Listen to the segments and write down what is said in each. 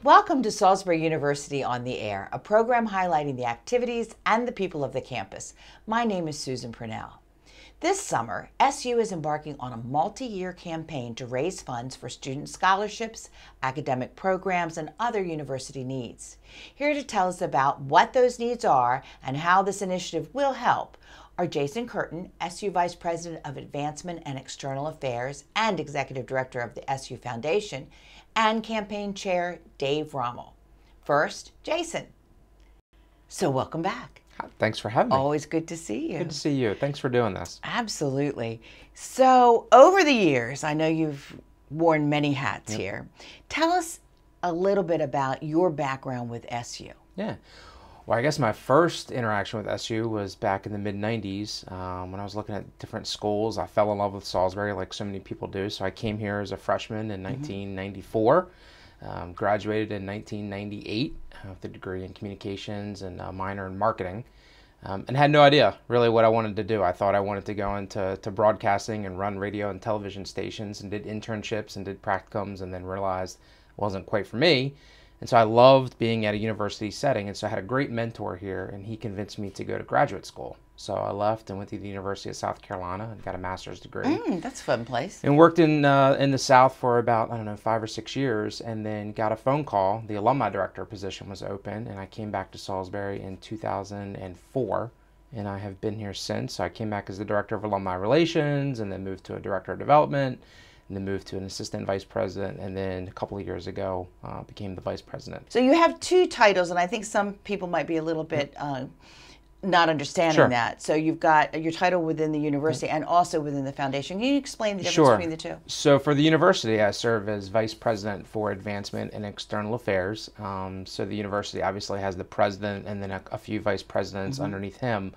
Welcome to Salisbury University on the Air, a program highlighting the activities and the people of the campus. My name is Susan Purnell. This summer, SU is embarking on a multi-year campaign to raise funds for student scholarships, academic programs, and other university needs. Here to tell us about what those needs are and how this initiative will help are Jason Curtin, SU Vice President of Advancement and External Affairs and Executive Director of the SU Foundation, and Campaign Chair Dave Rommel. First, Jason. So welcome back. Thanks for having me. Always good to see you. Good to see you. Thanks for doing this. Absolutely. So over the years, I know you've worn many hats here. Tell us a little bit about your background with SU. Yeah. Well, I guess my first interaction with SU was back in the mid-90s when I was looking at different schools. I fell in love with Salisbury like so many people do. So I came here as a freshman in 1994, graduated in 1998 with a degree in communications and a minor in marketing, and had no idea really what I wanted to do. I thought I wanted to go into broadcasting and run radio and television stations, and did internships and did practicums, and then realized it wasn't quite for me. And so I loved being at a university setting, and so I had a great mentor here, and he convinced me to go to graduate school. So I left and went to the University of South Carolina and got a master's degree. That's a fun place. And worked in the South for about, 5 or 6 years, and then got a phone call. The alumni director position was open, and I came back to Salisbury in 2004, and I have been here since. So I came back as the director of alumni relations, and then moved to a director of development, and then moved to an assistant vice president, and then a couple of years ago became the vice president. So you have two titles, and I think some people might be a little bit not understanding that. So you've got your title within the university and also within the foundation. Can you explain the difference between the two? So for the university, I serve as vice president for advancement and external affairs. So the university obviously has the president and then a few vice presidents underneath him.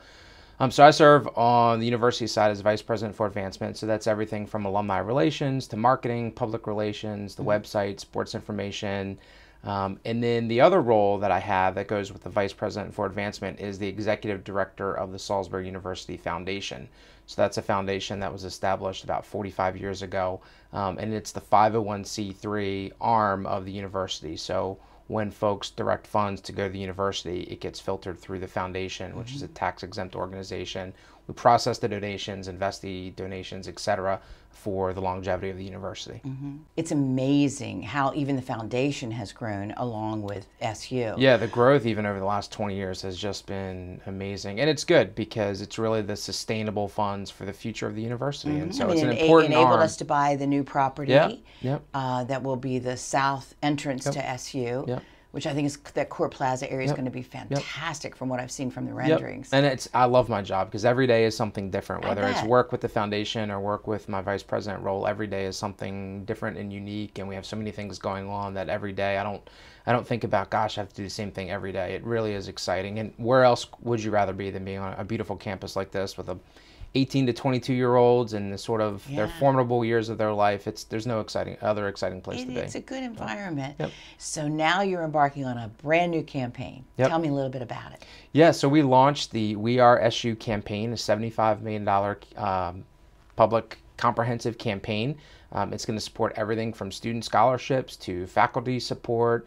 So I serve on the university side as vice president for advancement. So that's everything from alumni relations to marketing, public relations, the website, sports information. And then the other role that I have that goes with the vice president for advancement is the executive director of the Salisbury University Foundation. So that's a foundation that was established about 45 years ago. And it's the 501c3 arm of the university. So when folks direct funds to go to the university, it gets filtered through the foundation, which is a tax-exempt organization. We process the donations, invest the donations, etc., for the longevity of the university. It's amazing how even the foundation has grown along with SU. Yeah, the growth even over the last 20 years has just been amazing. And it's good because it's really the sustainable funds for the future of the university. And so it's an important enabled arm. us to buy the new property that will be the south entrance to SU. Which I think is that Court Plaza area is going to be fantastic from what I've seen from the renderings. And I love my job because every day is something different, whether it's work with the foundation or work with my vice president role. Every day is something different and unique, and we have so many things going on that every day I don't think about, gosh, I have to do the same thing every day. It really is exciting. And where else would you rather be than being on a beautiful campus like this with 18 to 22-year-olds and the sort of their formidable years of their life? There's no other exciting place to be. It's a good environment. So now you're embarking on a brand new campaign. Tell me a little bit about it. Yeah, so we launched the We Are SU campaign, a $75 million public comprehensive campaign. It's going to support everything from student scholarships to faculty support,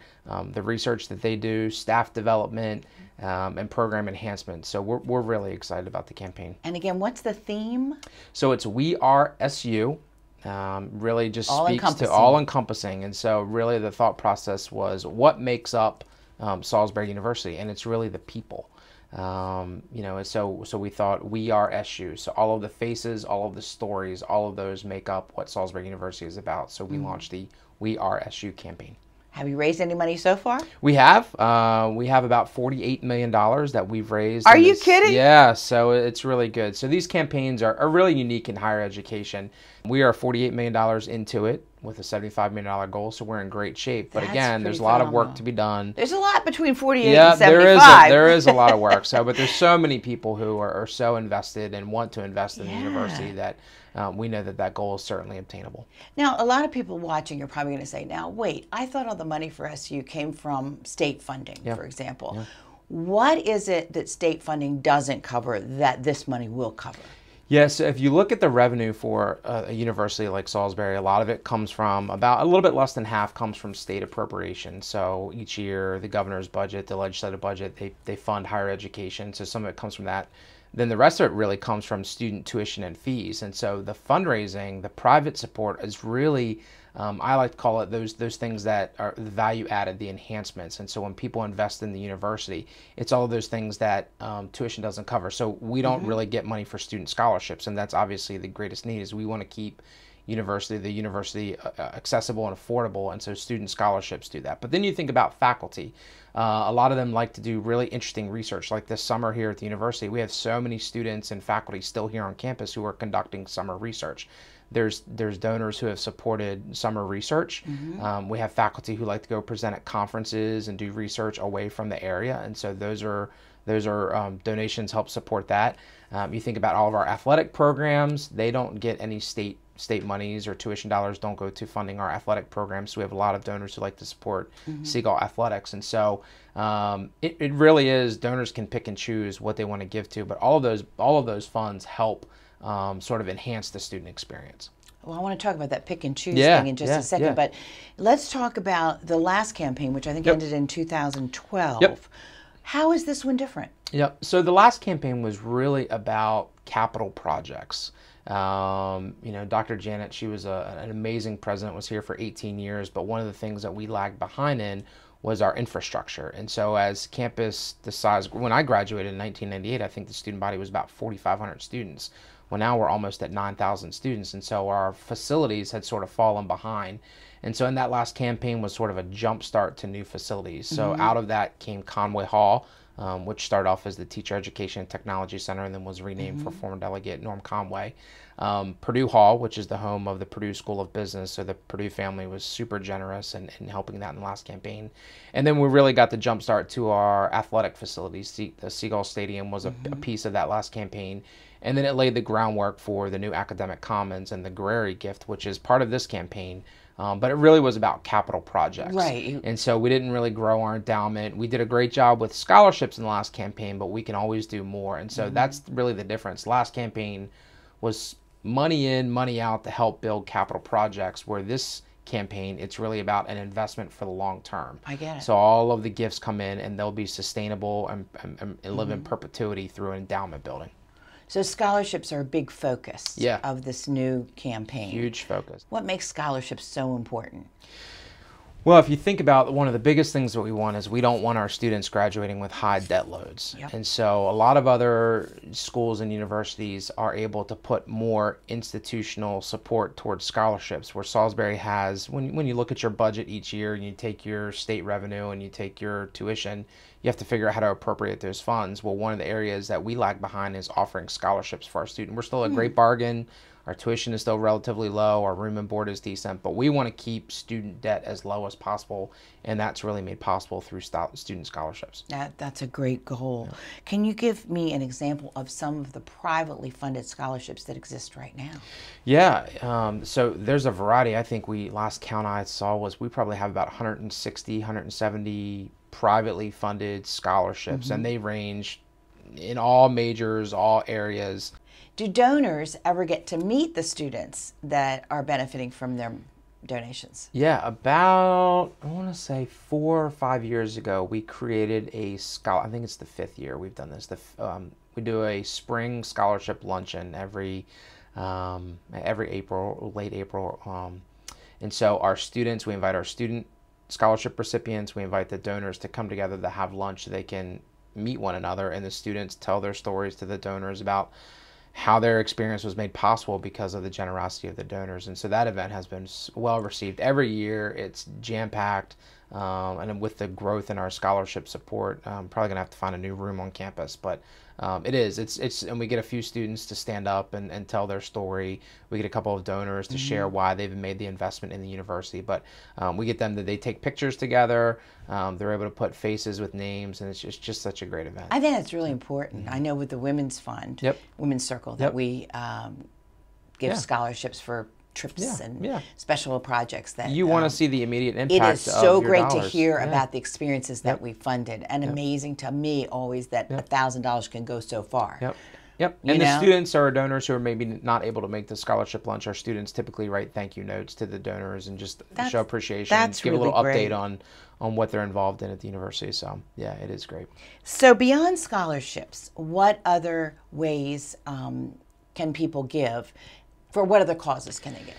the research that they do, staff development, and program enhancement. So we're really excited about the campaign. And again, what's the theme? So it's We Are SU. Really just speaks to all-encompassing. And so really the thought process was what makes up Salisbury University, and it's really the people. So we thought We Are SU. So all of the faces, all of the stories, all of those make up what Salisbury University is about. So we launched the We Are SU campaign. Have you raised any money so far? We have. We have about $48 million that we've raised. Are you kidding? Yeah, so it's really good. So these campaigns are really unique in higher education. We are $48 million into it with a $75 million goal, so we're in great shape. But again, there's a lot of work to be done. There's a lot between 48 and 75. There is a lot of work. But there's so many people who are so invested and want to invest in the university that we know that goal is certainly obtainable. Now, a lot of people watching are probably going to say, now, wait, I thought all the money for SU came from state funding, for example. What is it that state funding doesn't cover that this money will cover? Yes, so if you look at the revenue for a university like Salisbury, a lot of it comes from about a little bit less than half comes from state appropriation. So each year, the governor's budget, the legislative budget, they fund higher education. So some of it comes from that. Then the rest of it really comes from student tuition and fees. And so the fundraising, the private support is really, I like to call it those things that are the value added, the enhancements. And so when people invest in the university, it's all of those things that tuition doesn't cover. So we don't really get money for student scholarships, and that's obviously the greatest need. Is we want to keep the university accessible and affordable, and so student scholarships do that. But then you think about faculty. A lot of them like to do really interesting research. Like this summer here at the university, we have so many students and faculty still here on campus who are conducting summer research. There's donors who have supported summer research. We have faculty who like to go present at conferences and do research away from the area, and so those are donations help support that. You think about all of our athletic programs; they don't get any state monies, or tuition dollars don't go to funding our athletic programs. So we have a lot of donors who like to support Seagull athletics, and so it really is, donors can pick and choose what they want to give to, but all of those funds help sort of enhance the student experience. Well, I want to talk about that pick and choose thing in just a second, but let's talk about the last campaign, which I think ended in 2012. How is this one different? So the last campaign was really about capital projects. Dr. Janet, she was an amazing president, was here for 18 years, but one of the things that we lagged behind in was our infrastructure. And so as campus, the size, when I graduated in 1998, I think the student body was about 4,500 students. Well, now we're almost at 9,000 students, and so our facilities had sort of fallen behind. And so in that last campaign was sort of a jump start to new facilities. So out of that came Conway Hall, which started off as the Teacher Education and Technology Center and then was renamed for former delegate Norm Conway. Purdue Hall, which is the home of the Purdue School of Business, so the Purdue family was super generous in helping that in the last campaign. And then we really got the jump start to our athletic facilities. The Seagull Stadium was a piece of that last campaign. And then it laid the groundwork for the new academic commons and the Guerreri gift, which is part of this campaign. But it really was about capital projects. Right. And so we didn't really grow our endowment. We did a great job with scholarships in the last campaign, but we can always do more. And so that's really the difference. Last campaign was money in, money out to help build capital projects, where this campaign, it's really about an investment for the long term. I get it. So all of the gifts come in and they'll be sustainable and live in perpetuity through endowment building. So scholarships are a big focus of this new campaign. Huge focus. What makes scholarships so important? Well, if you think about, one of the biggest things that we want is we don't want our students graduating with high debt loads. And so a lot of other schools and universities are able to put more institutional support towards scholarships, where Salisbury has, when you look at your budget each year and you take your state revenue and you take your tuition, you have to figure out how to appropriate those funds. Well, one of the areas that we lag behind is offering scholarships for our students. We're still a great bargain. Our tuition is still relatively low. Our room and board is decent, but we want to keep student debt as low as possible, and that's really made possible through student scholarships. That's a great goal. Can you give me an example of some of the privately funded scholarships that exist right now? So there's a variety. I think last count I saw was we probably have about 160, 170 privately funded scholarships, and they range in all majors, all areas. Do donors ever get to meet the students that are benefiting from their donations? About, I want to say 4 or 5 years ago, we created I think it's the 5th year we've done this. We do a spring scholarship luncheon every April, late April. And so we invite our student scholarship recipients, we invite the donors to come together to have lunch so they can meet one another, and the students tell their stories to the donors about how their experience was made possible because of the generosity of the donors. And so that event has been well received. Every year it's jam-packed, and with the growth in our scholarship support, probably gonna have to find a new room on campus, but and we get a few students to stand up and tell their story. We get a couple of donors to share why they've made the investment in the university, but we get them they take pictures together. They're able to put faces with names, and it's just such a great event. I think that's really important. I know with the Women's Fund, Women's Circle, that we give scholarships for trips and special projects that you want to see the immediate impact. It is so great dollars. To hear about the experiences that we funded, and amazing to me always that $1,000 can go so far. Yep. And the students or donors who are maybe not able to make the scholarship lunch, our students typically write thank you notes to the donors and just show appreciation. That's give really a little great. update on what they're involved in at the university. So yeah, it is great. So beyond scholarships, what other ways can people give? For what other causes can they give?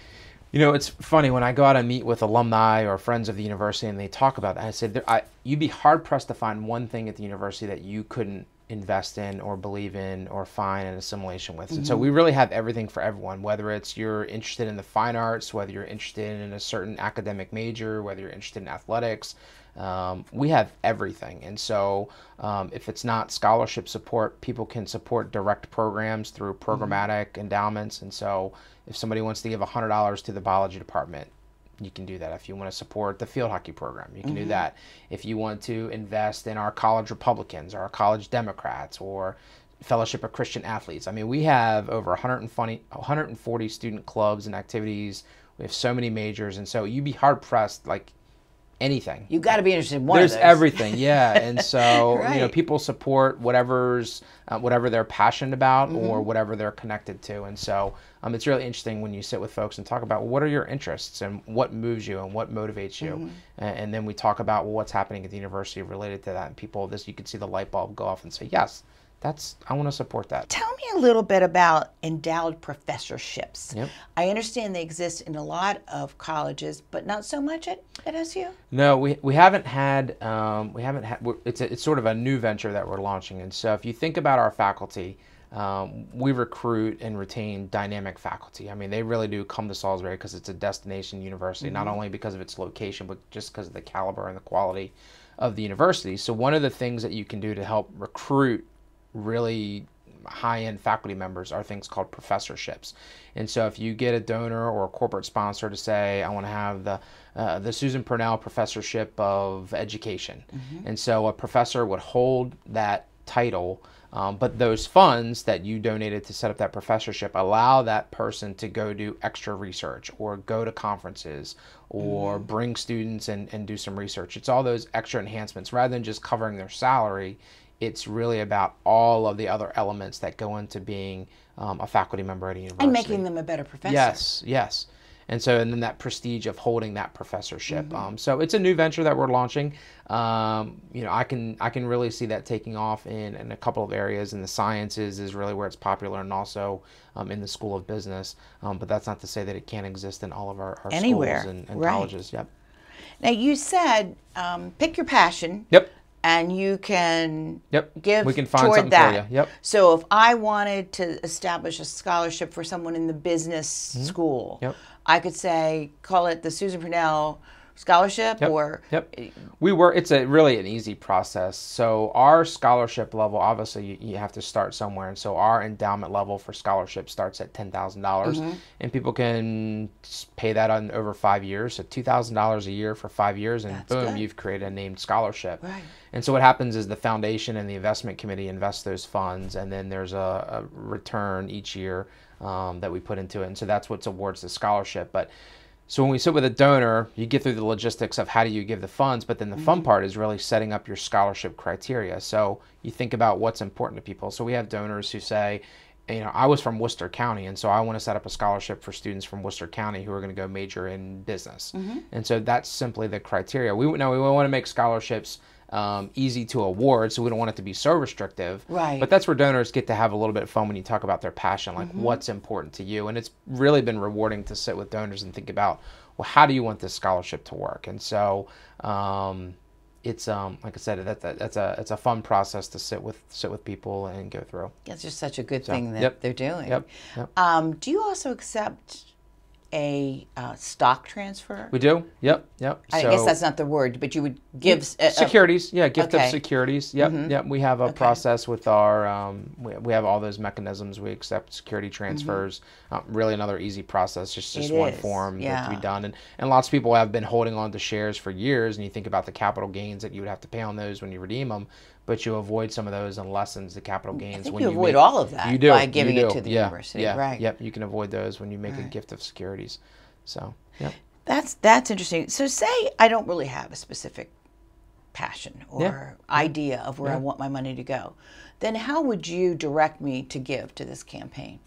You know, it's funny when I go out and meet with alumni or friends of the university and they talk about that. I said, you'd be hard pressed to find one thing at the university that you couldn't invest in or believe in or find an assimilation with. And so we really have everything for everyone, whether it's you're interested in the fine arts, whether you're interested in a certain academic major, whether you're interested in athletics. We have everything. And so if it's not scholarship support, people can support direct programs through programmatic endowments. And so if somebody wants to give $100 to the biology department, you can do that. If you want to support the field hockey program, you can do that. If you want to invest in our college Republicans or our college Democrats or Fellowship of Christian Athletes. I mean, we have over 140 student clubs and activities. We have so many majors. And so you'd be hard pressed, like, anything. You got to be interested in one of There's those. everything, yeah. And so, Right. people support whatever they're passionate about or whatever they're connected to. And so it's really interesting when you sit with folks and talk about what are your interests and what moves you and what motivates you. And then we talk about what's happening at the university related to that. And you can see the light bulb go off and say, yes, I want to support that. Tell me a little bit about endowed professorships. Yep. I understand they exist in a lot of colleges, but not so much at SU. No, we haven't had. It's sort of a new venture that we're launching. And so if you think about our faculty, we recruit and retain dynamic faculty. I mean, they really do come to Salisbury because it's a destination university, not only because of its location, but just because of the caliber and the quality of the university. So one of the things that you can do to help recruit really high-end faculty members are things called professorships. And so if you get a donor or a corporate sponsor to say, I want to have the Susan Purnell Professorship of Education. And so a professor would hold that title, but those funds that you donated to set up that professorship allow that person to go do extra research or go to conferences or bring students and do some research. It's all those extra enhancements. Rather than just covering their salary, it's really about all of the other elements that go into being a faculty member at a university. And making them a better professor. Yes, yes. And then that prestige of holding that professorship. So it's a new venture that we're launching. I can really see that taking off in a couple of areas. In the sciences is really where it's popular, and also in the School of Business. But that's not to say that it can't exist in all of our Anywhere. schools and Right. colleges. Yep. Now, you said pick your passion. Yep. And you can give We can find toward something that. for you. Yep. So if I wanted to establish a scholarship for someone in the business school, Yep. I could say, call it the Susan Purnell Scholarship, or it's really an easy process. So our scholarship level, obviously you have to start somewhere. And so our endowment level for scholarship starts at $10,000 and people can pay that on over 5 years. So $2,000 a year for 5 years and That's boom, good. you've created a named scholarship. Right. And so what happens is the foundation and the investment committee invest those funds, and then there's a return each year that we put into it. And so that's what awards the scholarship. But so when we sit with a donor, you get through the logistics of how do you give the funds, but then the fun part is really setting up your scholarship criteria. So you think about what's important to people. So we have donors who say, I was from Worcester County, and so I want to set up a scholarship for students from Worcester County who are going to go major in business. And so that's simply the criteria. We want to make scholarships easy to award, so we don't want it to be so restrictive. Right. But that's where donors get to have a little bit of fun when you talk about their passion, like what's important to you. And it's really been rewarding to sit with donors and think about, well, how do you want this scholarship to work? And so it's like I said, it's a fun process to sit with people and go through. It's just such a good thing that they're doing. Yep. Do you also accept a stock transfer? We do. Yep. I guess that's not the word, but you would give securities. Gift okay. of securities. Yep. We have a process with our. We have all those mechanisms. We accept security transfers. Really, another easy process. Just one form that to be done. And lots of people have been holding on to shares for years. And you think about the capital gains that you would have to pay on those when you redeem them. But you avoid some of those and lessens the capital gains. I think when you avoid all of that by giving it to the university. Yeah. Right. Yep. You can avoid those when you make a gift of securities. So, yep. That's interesting. So say I don't really have a specific passion or idea of where I want my money to go, then how would you direct me to give to this campaign?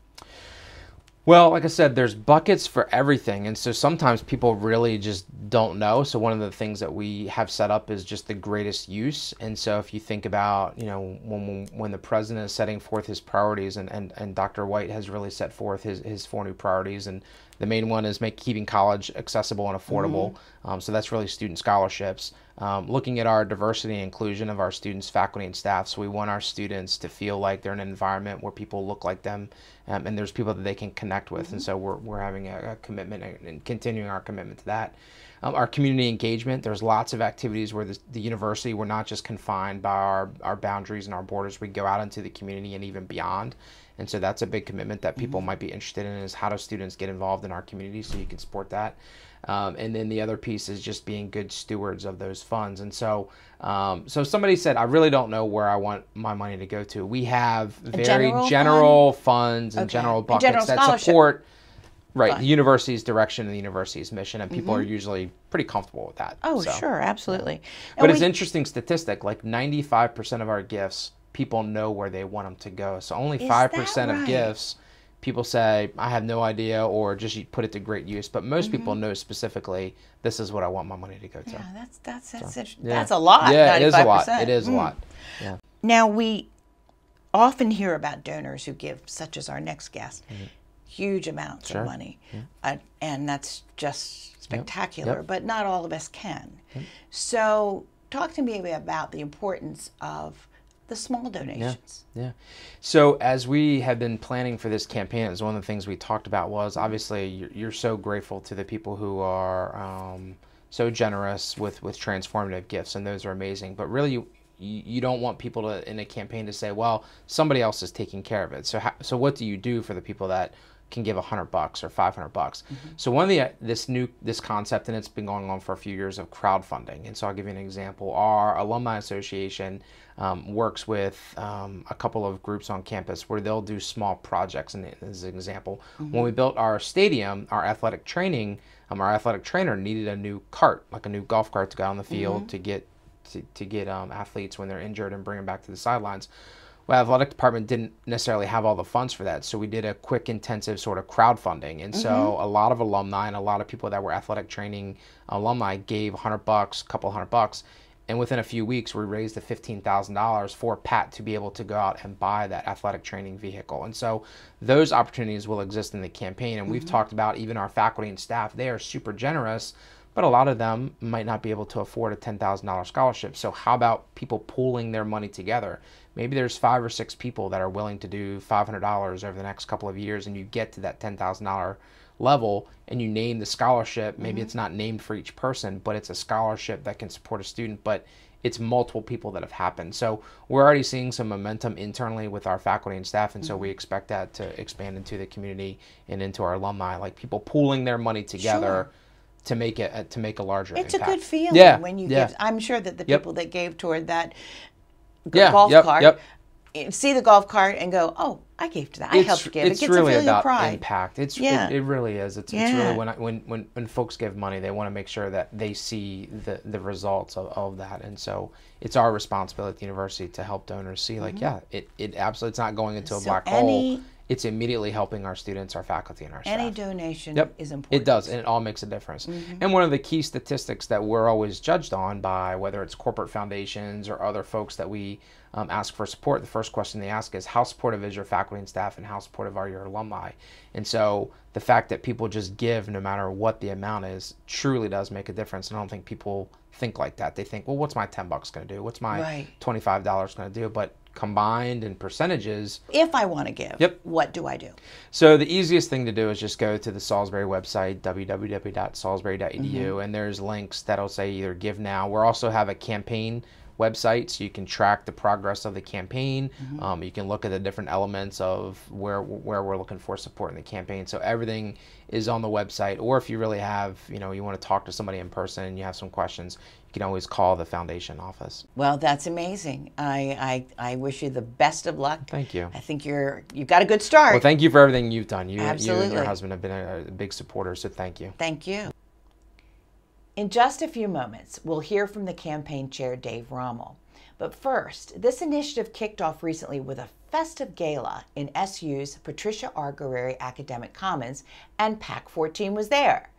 Well, like I said, there's buckets for everything. And so sometimes people really just don't know. So one of the things that we have set up is just the greatest use. And so if you think about, when the president is setting forth his priorities, and Dr. White has really set forth his 4 new priorities, and the main one is keeping college accessible and affordable. So that's really student scholarships. Looking at our diversity and inclusion of our students, faculty, and staff. So we want our students to feel like they're in an environment where people look like them, and there's people that they can connect with. And so we're having a commitment and continuing our commitment to that. Our community engagement, there's lots of activities where the university, we're not just confined by our boundaries and our borders. We go out into the community and even beyond. And so that's a big commitment that people might be interested in, is how do students get involved in our community, so you can support that. And then the other piece is just being good stewards of those funds. And so somebody said, I really don't know where I want my money to go to. We have very general funds and general buckets that support the university's direction and the university's mission, and people are usually pretty comfortable with that. Oh, sure, absolutely. But it's an interesting statistic, like 95% of our gifts, people know where they want them to go. So only 5% of gifts, people say, I have no idea, or just put it to great use. But most people know specifically, this is what I want my money to go to. Yeah, that's interesting. That's a lot. Yeah, 95%. It is a lot. It is a lot. Yeah. Now, we often hear about donors who give, such as our next guest, huge amounts of money. And that's just spectacular, but not all of us can. So talk to me about the importance of the small donations. Yeah. So as we have been planning for this campaign, as one of the things we talked about was, obviously you're so grateful to the people who are so generous with transformative gifts, and those are amazing. But really, you don't want people to, in a campaign, to say, well, somebody else is taking care of it. So what do you do for the people that can give $100 or $500? So one of this concept, and it's been going on for a few years, of crowdfunding. And so I'll give you an example. Our alumni association works with a couple of groups on campus where they'll do small projects. And as an example, when we built our stadium, our athletic trainer needed a new cart, like a new golf cart, to go on the field to get athletes when they're injured and bring them back to the sidelines. Well, athletic department didn't necessarily have all the funds for that, so we did a quick, intensive sort of crowdfunding. And so a lot of alumni and a lot of people that were athletic training alumni gave $100, a couple $100, and within a few weeks we raised the $15,000 for Pat to be able to go out and buy that athletic training vehicle. And so those opportunities will exist in the campaign, and we've talked about even our faculty and staff. They are super generous, but a lot of them might not be able to afford a $10,000 scholarship. So how about people pooling their money together? Maybe there's 5 or 6 people that are willing to do $500 over the next couple of years, and you get to that $10,000 level and you name the scholarship. Maybe it's not named for each person, but it's a scholarship that can support a student, but it's multiple people that have happened. So we're already seeing some momentum internally with our faculty and staff, and so we expect that to expand into the community and into our alumni, like people pooling their money together to make a larger impact. It's a good feeling when you give. I'm sure that the people that gave toward that golf cart see the golf cart and go, oh, I gave to that. I helped give. It's really about impact. It really is. It's really when folks give money, they want to make sure that they see the results of that. And so it's our responsibility at the university to help donors see, like, it absolutely, it's not going into a black hole. It's immediately helping our students, our faculty, and our staff. Any donation is important. It does, and it all makes a difference. And one of the key statistics that we're always judged on by, whether it's corporate foundations or other folks that we ask for support, the first question they ask is, how supportive is your faculty and staff, and how supportive are your alumni? And so the fact that people just give no matter what the amount is truly does make a difference. And I don't think people think like that. They think, well, what's my $10 going to do? What's my $25 going to do? But combined in percentages. If I want to give, what do I do? So the easiest thing to do is just go to the Salisbury website, www.salisbury.edu, and there's links that'll say either give now. We also have a campaign website, so you can track the progress of the campaign. You can look at the different elements of where we're looking for support in the campaign. So everything is on the website. Or if you really have, you want to talk to somebody in person and you have some questions, you can always call the foundation office. Well, that's amazing. I wish you the best of luck. Thank you. I think you've got a good start. Well, thank you for everything you've done. You Absolutely. and your husband have been a big supporter, so thank you. Thank you. In just a few moments, we'll hear from the campaign chair, Dave Rommel. But first, this initiative kicked off recently with a festive gala in SU's Patricia Argyrieri Academic Commons, and PAC 14 was there.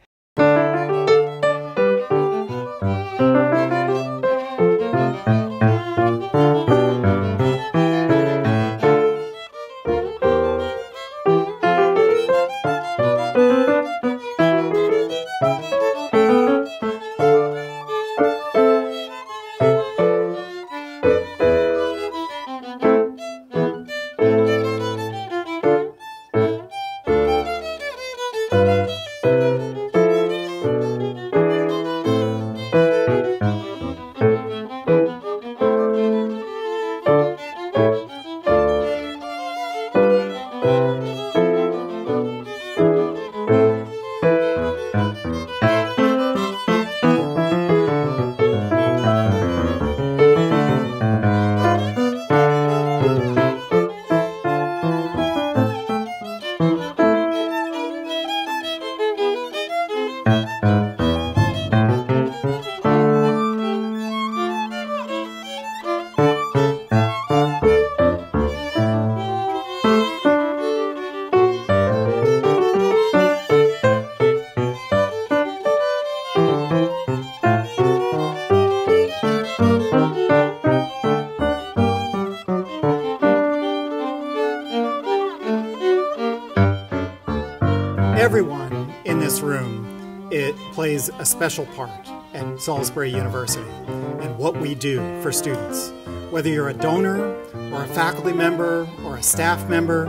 Everyone in this room, it plays a special part at Salisbury University and what we do for students. Whether you're a donor or a faculty member or a staff member,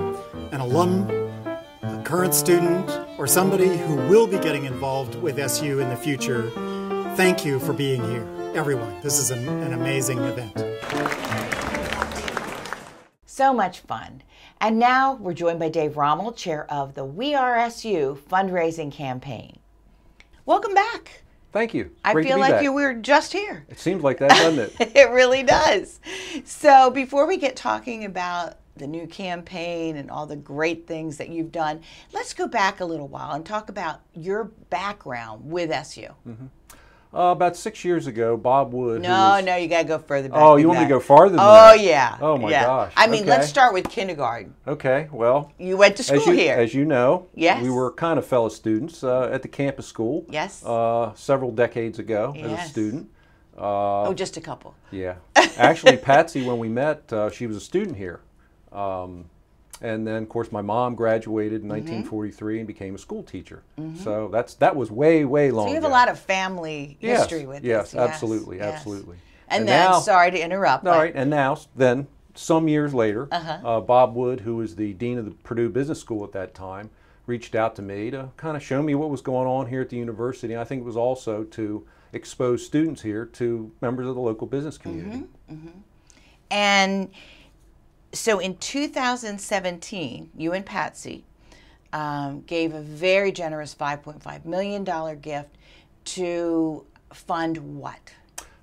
an alum, a current student, or somebody who will be getting involved with SU in the future, thank you for being here. Everyone, this is an amazing event. So much fun. And now we're joined by Dave Rommel, chair of the We Are SU fundraising campaign. Welcome back. Thank you. I feel like you were just here. It seems like that, doesn't it? It really does. So before we get talking about the new campaign and all the great things that you've done, let's go back a little while and talk about your background with SU. Mm-hmm. About 6 years ago, Bob Wood. No, you got to go further back. Oh, you want me to go farther than that? that? Yeah. Oh, my gosh. I mean, let's start with kindergarten. Okay, well. You went to school here. As you know, yes. We were kind of fellow students at the campus school. Yes. Several decades ago as a student. Just a couple. Yeah. Actually, Patsy, when we met, she was a student here. And then, of course, my mom graduated in 1943 and became a school teacher. So that was way, way long ago. So you have a lot of family history with this. Yes, absolutely, absolutely. And then, now, sorry to interrupt. All right, and now, then, some years later, Bob Wood, who was the dean of the Purdue Business School at that time, reached out to me to kind of show me what was going on here at the university. And I think it was also to expose students here to members of the local business community. And so in 2017, you and Patsy gave a very generous $5.5 million gift to fund what?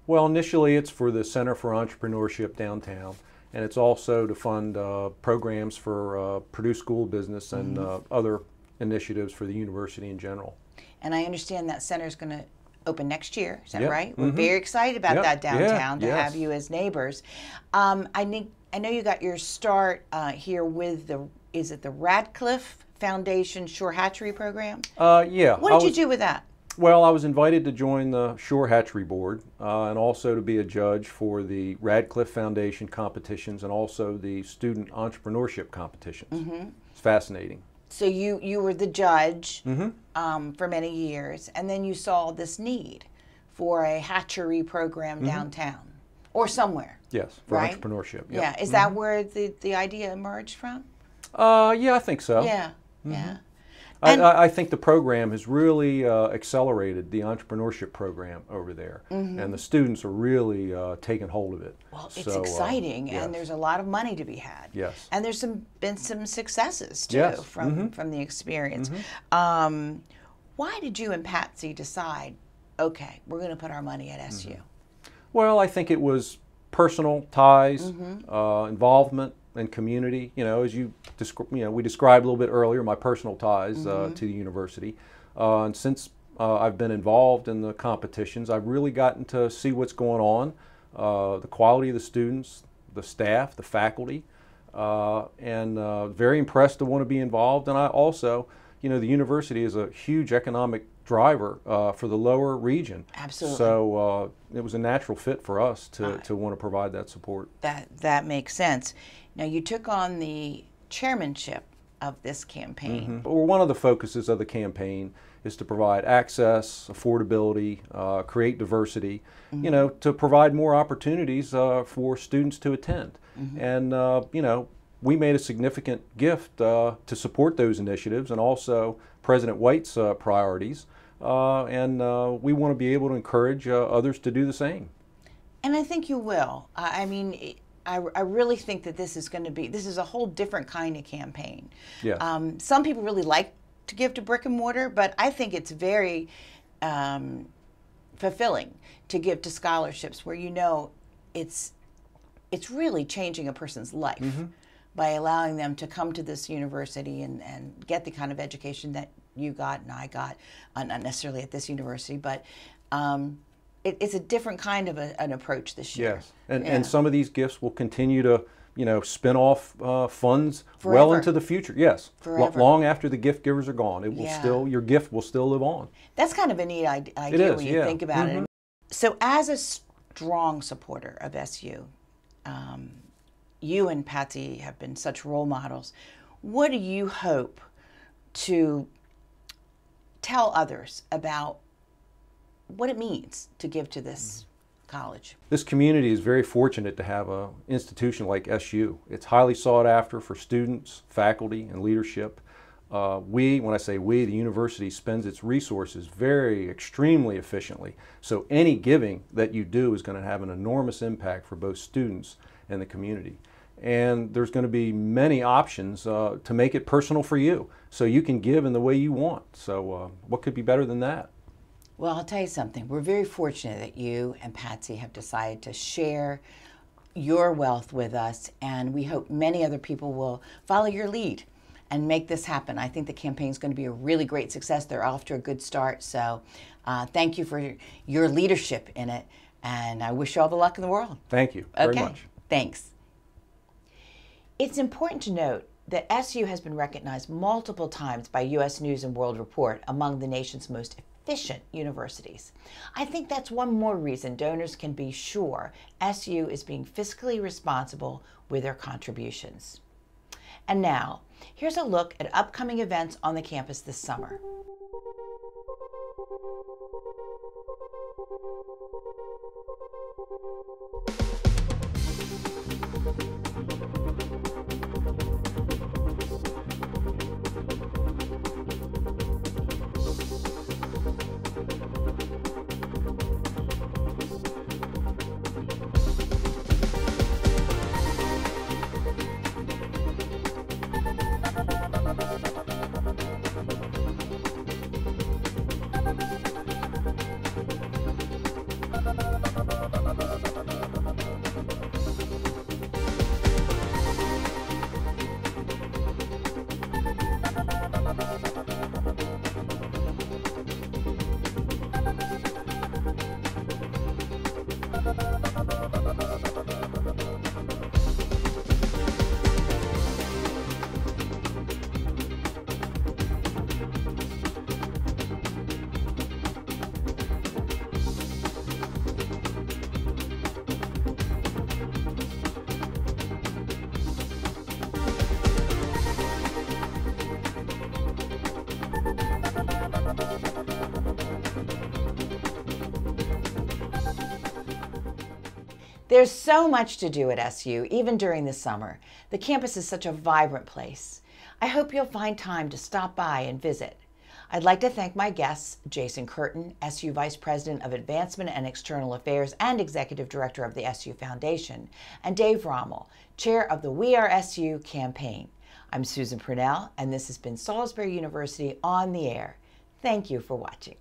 Well, initially it's for the Center for Entrepreneurship downtown, and it's also to fund programs for Purdue School of Business and other initiatives for the university in general. And I understand that center is going to open next year, is that right? We're very excited about that downtown to have you as neighbors. I know you got your start here with is it the Radcliffe Foundation Shore Hatchery Program? Yeah. What did you do with that? Well, I was invited to join the Shore Hatchery Board and also to be a judge for the Radcliffe Foundation competitions and also the student entrepreneurship competitions. It's fascinating. So you were the judge for many years, and then you saw this need for a hatchery program downtown or somewhere. Yes, for entrepreneurship. Yeah, is that where the idea emerged from? Yeah, I think so. Yeah, yeah. I think the program has really accelerated the entrepreneurship program over there, and the students are really taking hold of it. Well, it's exciting, and there's a lot of money to be had. Yes. And there's been some successes, too, from the experience. Why did you and Patsy decide, okay, we're going to put our money at SU? Well, I think it was personal ties, involvement, and community. You know, as we described a little bit earlier, my personal ties to the university. And since I've been involved in the competitions, I've really gotten to see what's going on, the quality of the students, the staff, the faculty, and very impressed to want to be involved. And I also, you know, the university is a huge economic driver for the lower region. Absolutely. So it was a natural fit for us to want to provide that support. That makes sense. Now, you took on the chairmanship of this campaign. Well, one of the focuses of the campaign is to provide access, affordability, create diversity, you know, to provide more opportunities for students to attend. And, you know, we made a significant gift to support those initiatives and also President White's priorities. And we want to be able to encourage others to do the same. And I think you will. I mean, I really think that this is a whole different kind of campaign. Yeah. Some people really like to give to brick and mortar, but I think it's very fulfilling to give to scholarships where you know it's really changing a person's life by allowing them to come to this university and get the kind of education that you got and I got, not necessarily at this university, but it's a different kind of an approach this year. Yes, and some of these gifts will continue to, you know, spin off funds well into the future. Yes, long after the gift givers are gone, it will still, your gift will still live on. That's kind of a neat idea it is, when you think about it. So, as a strong supporter of SU, you and Patsy have been such role models. What do you hope to tell others about what it means to give to this college? This community is very fortunate to have an institution like SU. It's highly sought after for students, faculty, and leadership. When I say we, the university spends its resources extremely efficiently. So any giving that you do is going to have an enormous impact for both students and the community. And there's going to be many options to make it personal for you, so you can give in the way you want. So what could be better than that? Well, I'll tell you something. We're very fortunate that you and Patsy have decided to share your wealth with us, and we hope many other people will follow your lead and make this happen. I think the campaign is going to be a really great success. They're off to a good start, so thank you for your leadership in it, and I wish you all the luck in the world. Thank you very much. Thanks. It's important to note that SU has been recognized multiple times by U.S. News and World Report among the nation's most efficient universities. I think that's one more reason donors can be sure SU is being fiscally responsible with their contributions. And now, here's a look at upcoming events on the campus this summer. There's so much to do at SU, even during the summer. The campus is such a vibrant place. I hope you'll find time to stop by and visit. I'd like to thank my guests, Jason Curtin, SU Vice President of Advancement and External Affairs and Executive Director of the SU Foundation, and Dave Rommel, Chair of the We Are SU campaign. I'm Susan Purnell, and this has been Salisbury University on the Air. Thank you for watching.